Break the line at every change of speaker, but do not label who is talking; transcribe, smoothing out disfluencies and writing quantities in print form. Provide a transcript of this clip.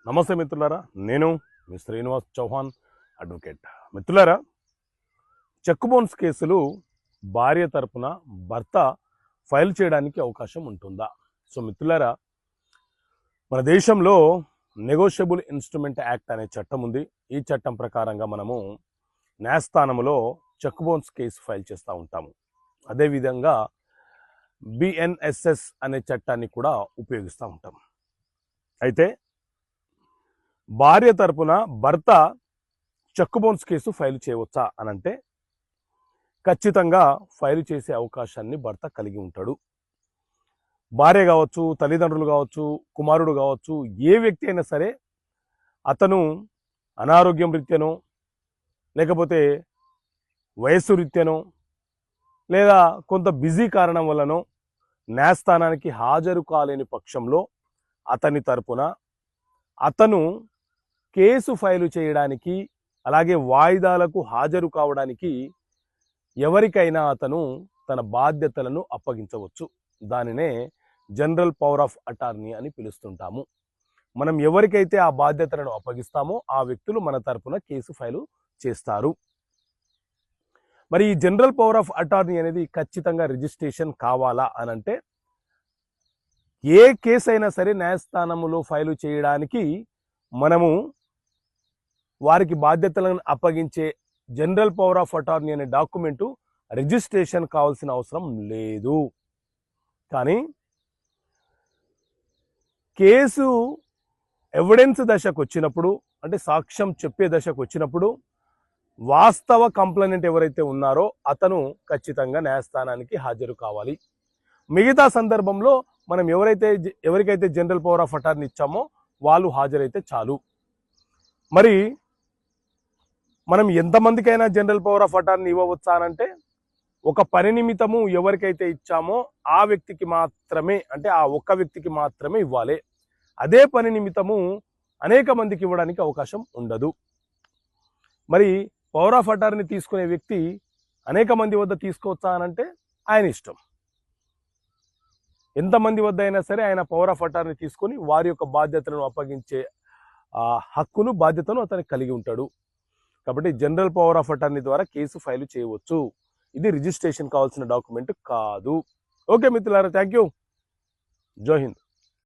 నమస్తే మిత్రులారా, నేను మీ శ్రీనివాస్ చౌహాన్ అడ్వకేట్. మిత్రులారా, చెక్ బౌన్స్ కేసులు భార్య తరపున భర్త ఫైల్ చేయడానికి అవకాశం ఉంటుందా? సో మిత్రులారా, మన దేశంలో నెగోషియబుల్ ఇన్స్ట్రుమెంట్ యాక్ట్ అనే చట్టం ఉంది. ఈ చట్టం ప్రకారంగా మనము న్యాయస్థానంలో చెక్ బౌన్స్ కేసు ఫైల్ చేస్తూ ఉంటాము. అదేవిధంగా బిఎన్ఎస్ఎస్ అనే చట్టాన్ని కూడా ఉపయోగిస్తూ ఉంటాం. అయితే భార్య తరపున భర్త చెక్ బౌన్స్ కేసు ఫైల్ చేయవచ్చా అనంటే ఖచ్చితంగా ఫైల్ చేసే అవకాశాన్ని భర్త కలిగి ఉంటాడు. భార్య కావచ్చు, తల్లిదండ్రులు కావచ్చు, కుమారుడు కావచ్చు, ఏ వ్యక్తి అయినా సరే అతను అనారోగ్యం రీత్యానో, లేకపోతే వయస్సు రీత్యానో, లేదా కొంత బిజీ కారణం వల్లనో న్యాయస్థానానికి హాజరు కాలేని పక్షంలో అతని తరపున అతను కేసు ఫైలు చేయడానికి, అలాగే వాయిదాలకు హాజరు కావడానికి ఎవరికైనా అతను తన బాధ్యతలను అప్పగించవచ్చు. దానినే జనరల్ పవర్ ఆఫ్ అటార్నీ అని పిలుస్తుంటాము. మనం ఎవరికైతే ఆ బాధ్యతలను అప్పగిస్తామో ఆ వ్యక్తులు మన తరపున కేసు ఫైలు చేస్తారు. మరి ఈ జనరల్ పవర్ ఆఫ్ అటార్నీ అనేది ఖచ్చితంగా రిజిస్ట్రేషన్ కావాలా అనంటే, ఏ కేసు అయినా సరే న్యాయస్థానంలో ఫైలు చేయడానికి మనము వారికి బాధ్యతలను అప్పగించే జనరల్ పవర్ ఆఫ్ అటార్నీ అనే డాక్యుమెంటు రిజిస్ట్రేషన్ కావాల్సిన అవసరం లేదు. కానీ కేసు ఎవిడెన్స్ దశకు వచ్చినప్పుడు, అంటే సాక్ష్యం చెప్పే దశకు వచ్చినప్పుడు వాస్తవ కంప్లైనెంట్ ఎవరైతే ఉన్నారో అతను ఖచ్చితంగా న్యాయస్థానానికి హాజరు కావాలి. మిగతా సందర్భంలో మనం ఎవరికైతే జనరల్ పవర్ ఆఫ్ అటార్నీ ఇచ్చామో వాళ్ళు హాజరైతే చాలు. మరి మనం ఎంతమందికైనా జనరల్ పవర్ ఆఫ్ అటార్నీ ఇవ్వవచ్చా అనంటే, ఒక పని నిమిత్తము ఎవరికైతే ఇచ్చామో ఆ వ్యక్తికి మాత్రమే, అంటే ఆ ఒక్క వ్యక్తికి మాత్రమే ఇవ్వాలి. అదే పని నిమిత్తము అనేక మందికి ఇవ్వడానికి అవకాశం ఉండదు. మరి పవర్ ఆఫ్ అటార్నీ తీసుకునే వ్యక్తి అనేక మంది వద్ద తీసుకోవచ్చా అనంటే ఆయన ఇష్టం. ఎంతమంది వద్ద అయినా సరే ఆయన పవర్ ఆఫ్ అటార్నీ తీసుకొని వారి యొక్క బాధ్యతలను అప్పగించే హక్కును, బాధ్యతను అతనికి కలిగి ఉంటాడు. కాబట్టి జనరల్ పవర్ ఆఫ్ అటార్నీ ద్వారా కేసు ఫైల్ చేయవచ్చు. ఇది రిజిస్ట్రేషన్ కావాల్సిన డాక్యుమెంట్ కాదు. ఓకే మిత్రులారా, థ్యాంక్ యూ. జై హింద్.